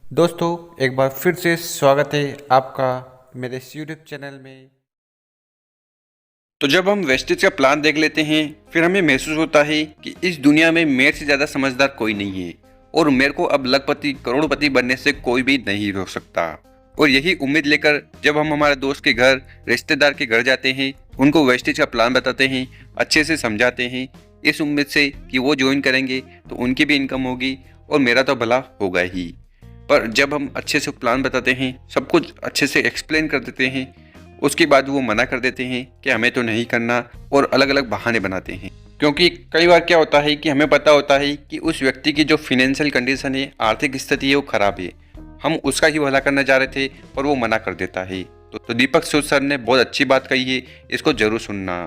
दोस्तों, एक बार फिर से स्वागत है आपका मेरे इस यूट्यूब चैनल में। तो जब हम वेस्टेज का प्लान देख लेते हैं फिर हमें महसूस होता है कि इस दुनिया में मेरे से ज़्यादा समझदार कोई नहीं है और मेरे को अब लखपति करोड़पति बनने से कोई भी नहीं रोक सकता। और यही उम्मीद लेकर जब हम हमारे दोस्त के घर, रिश्तेदार के घर जाते हैं, उनको वेस्टेज का प्लान बताते हैं, अच्छे से समझाते हैं, इस उम्मीद से कि वो ज्वाइन करेंगे तो उनकी भी इनकम होगी और मेरा तो भला होगा ही। पर जब हम अच्छे से प्लान बताते हैं, सब कुछ अच्छे से एक्सप्लेन कर देते हैं, उसके बाद वो मना कर देते हैं कि हमें तो नहीं करना और अलग अलग बहाने बनाते हैं। क्योंकि कई बार क्या होता है कि हमें पता होता है कि उस व्यक्ति की जो फिनेंशियल कंडीशन है, आर्थिक स्थिति है, वो खराब है, हम उसका ही भला करना चाह रहे थे पर वो मना कर देता है। तो दीपक सूद सर ने बहुत अच्छी बात कही है, इसको जरूर सुनना।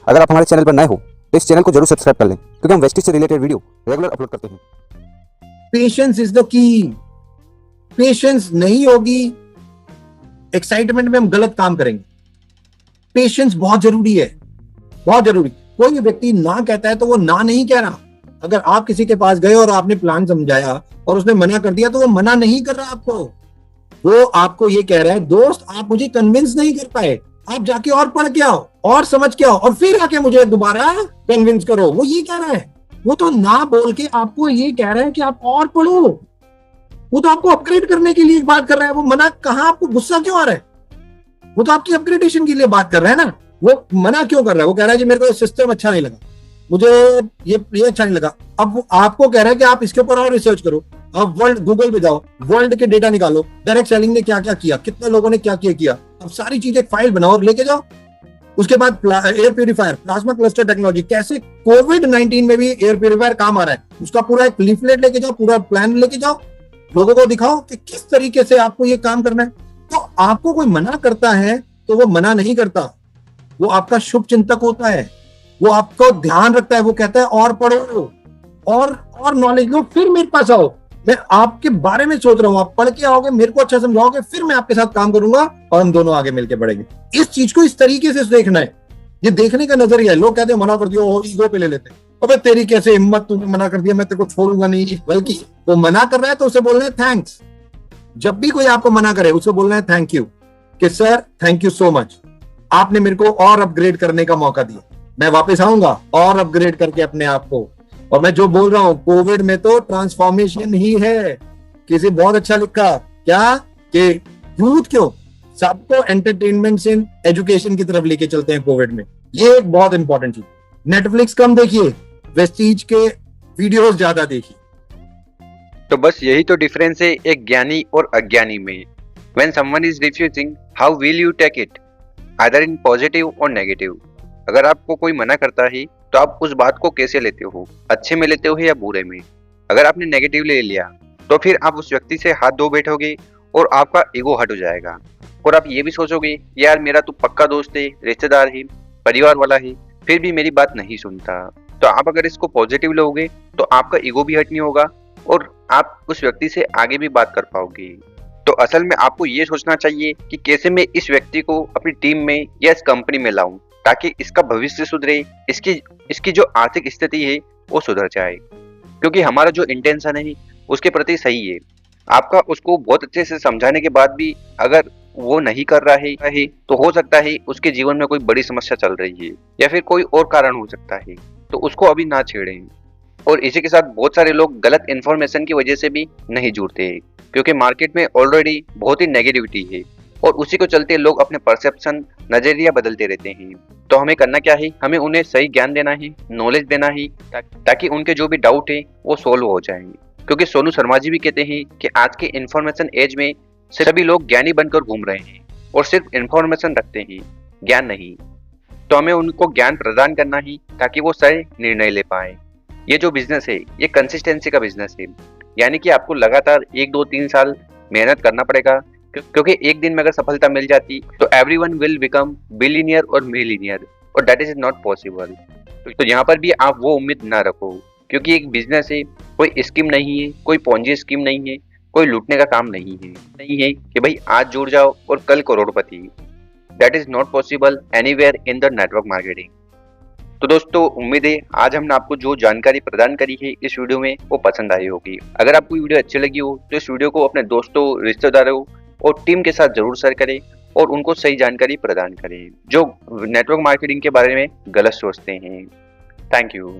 अगर आप हमारे चैनल पर नए हो तो इस चैनल को जरूर सब्सक्राइब कर लें क्योंकि हम वेस्टेज से रिलेटेड वीडियो रेगुलर अपलोड करते हैं। Patience is the key. Patience नहीं होगी, एक्साइटमेंट में हम गलत काम करेंगे। पेशेंस बहुत जरूरी है, बहुत जरूरी। कोई भी व्यक्ति ना कहता है तो वो ना नहीं कह रहा। अगर आप किसी के पास गए और आपने प्लान समझाया और उसने मना कर दिया तो वो मना नहीं कर रहा आपको, वो आपको ये कह रहा है दोस्त आप मुझे कन्विंस नहीं कर पाए, आप जाके और पढ़ के आओ और समझ के आओ और फिर आके मुझे दोबारा कन्विंस करो। वो ये कह रहा है, वो तो ना बोल के आपको ये कह रहा है कि आप और पढ़ो। वो तो आपको अपग्रेड करने के लिए बात कर रहा है। वो मना कहाँ, आपको गुस्सा क्यों आ रहा है? वो तो आपकी अपग्रेडेशन के लिए बात कर रहा है ना। वो मना क्यों कर रहा है? वो कह रहा है जी मेरे को ये सिस्टम अच्छा नहीं लगा, मुझे ये अच्छा नहीं लगा। अब वो आपको कह रहा है कि आप इसके ऊपर और रिसर्च करो, आप वर्ल्ड गूगल पे जाओ, वर्ल्ड के डेटा निकालो, डायरेक्ट सेलिंग ने क्या क्या किया, कितने लोगों ने क्या किया। अब सारी चीजें फाइल बनाओ और लेके जाओ। उसके बाद air purifier, plasma cluster technology, कैसे कोविड-19 में भी एयर प्यूरिफायर काम आ रहा है, उसका पूरा एक लीफलेट लेके जाओ, पूरा प्लान लेके जाओ, लोगों को दिखाओ कि किस तरीके से आपको ये काम करना है। तो आपको कोई मना करता है तो वो मना नहीं करता, वो आपका शुभ चिंतक होता है, वो आपको ध्यान रखता है। वो कहता है और पढ़ो और नॉलेज लो, फिर मेरे पास आओ, मैं आपके बारे में सोच रहा हूं, आप पढ़ के आओगे, मेरे को अच्छा समझाओगे, फिर मैं आपके साथ काम करूंगा और हम दोनों आगे मिलकर बढ़ेंगे। इस चीज को इस तरीके से देखना है, ये देखने का नजरिया है। लोग कहते हैं मना कर दियो, ईगो पे ले लेते हैं, अबे तेरी कैसे हिम्मत, तूने मना कर दिया, मैं तेरे को छोड़ूंगा नहीं। बल्कि वो मना कर रहा है तो उसे बोलना है थैंक्स। जब भी कोई आपको मना करे उसे बोलना है थैंक यू, कि sir thank you so much, आपने मेरे को और अपग्रेड करने का मौका दिया, मैं वापस आऊंगा और अपग्रेड करके अपने आप को। और मैं जो बोल रहा हूं, कोविड में तो ट्रांसफॉर्मेशन ही है। किसी बहुत अच्छा लिखा क्या कि यूथ क्यों सबको एंटरटेनमेंट से एजुकेशन की तरफ लेके चलते हैं कोविड में। ये एक बहुत इंपॉर्टेंट चीज। नेटफ्लिक्स कम देखिए, वेस्टीज के वीडियोस ज्यादा देखिए। तो बस यही तो डिफरेंस है एक ज्ञानी और अज्ञानी में। When someone is refusing, how will you take it? Either in positive or negative. अगर आपको कोई मना करता है तो आप उस बात को कैसे लेते हो, अच्छे में लेते हो या बुरे में? अगर आपने नेगेटिव ले लिया तो फिर आप उस व्यक्ति से हाथ धो बैठोगे और आपका ईगो हट हो जाएगा और आप ये भी सोचोगे यार मेरा तो पक्का दोस्त है, रिश्तेदार है, परिवार वाला है, फिर भी मेरी बात नहीं सुनता। तो आप अगर इसको पॉजिटिव लोगे तो आपका ईगो भी हट नहीं होगा और आप उस व्यक्ति से आगे भी बात कर पाओगे। तो असल में आपको ये सोचना चाहिए कि कैसे मैं इस व्यक्ति को अपनी टीम में या इस कंपनी में लाऊं ताकि इसका भविष्य सुधरे, इसकी जो आर्थिक स्थिति है वो सुधर जाए। क्योंकि हमारा जो इंटेंशन है उसके प्रति सही है। आपका उसको बहुत अच्छे से समझाने के बाद भी अगर वो नहीं कर रहा है तो हो सकता है उसके जीवन में कोई बड़ी समस्या चल रही है या फिर कोई और कारण हो सकता है, तो उसको अभी ना छेड़ें। और इसी के साथ बहुत सारे लोग गलत इन्फॉर्मेशन की वजह से भी नहीं जुड़ते हैं क्योंकि मार्केट में ऑलरेडी बहुत ही नेगेटिविटी है और उसी को चलते लोग अपने परसेप्शन, नजरिया बदलते रहते हैं। तो हमें करना क्या है, हमें उन्हें सही ज्ञान देना है, नॉलेज देना है ताकि उनके जो भी डाउट है वो सोल्व हो जाएंगे। क्योंकि सोनू शर्मा जी भी कहते हैं कि आज के इन्फॉर्मेशन एज में सभी लोग ज्ञानी बनकर घूम रहे हैं और सिर्फ इन्फॉर्मेशन रखते हैं, ज्ञान नहीं। तो हमें उनको ज्ञान प्रदान करना ही ताकि वो सही निर्णय ले पाए। ये जो बिजनेस है ये कंसिस्टेंसी का बिजनेस है, यानी कि आपको लगातार 1 2 3 साल मेहनत करना पड़ेगा। क्योंकि एक दिन में अगर सफलता मिल जाती तो एवरीवन विल बिकम बिलियनियर और मिलियनियर और दैट इज नॉट पॉसिबल। तो यहाँ पर भी आप वो उम्मीद ना रखो क्योंकि एक बिजनेस है, कोई स्कीम नहीं है, कोई पोंजी स्कीम नहीं है, कोई लूटने का काम नहीं है कि भाई आज जुड़ जाओ और कल करोड़पति। That is not possible anywhere in the network marketing. तो दोस्तों उम्मीद है आज हमने आपको जो जानकारी प्रदान करी है इस वीडियो में वो पसंद आई होगी। अगर आपको वीडियो अच्छी लगी हो तो इस वीडियो को अपने दोस्तों, रिश्तेदारों और टीम के साथ जरूर शेयर करें और उनको सही जानकारी प्रदान करें जो नेटवर्क मार्केटिंग के बारे में गलत सोचते हैं। Thank you.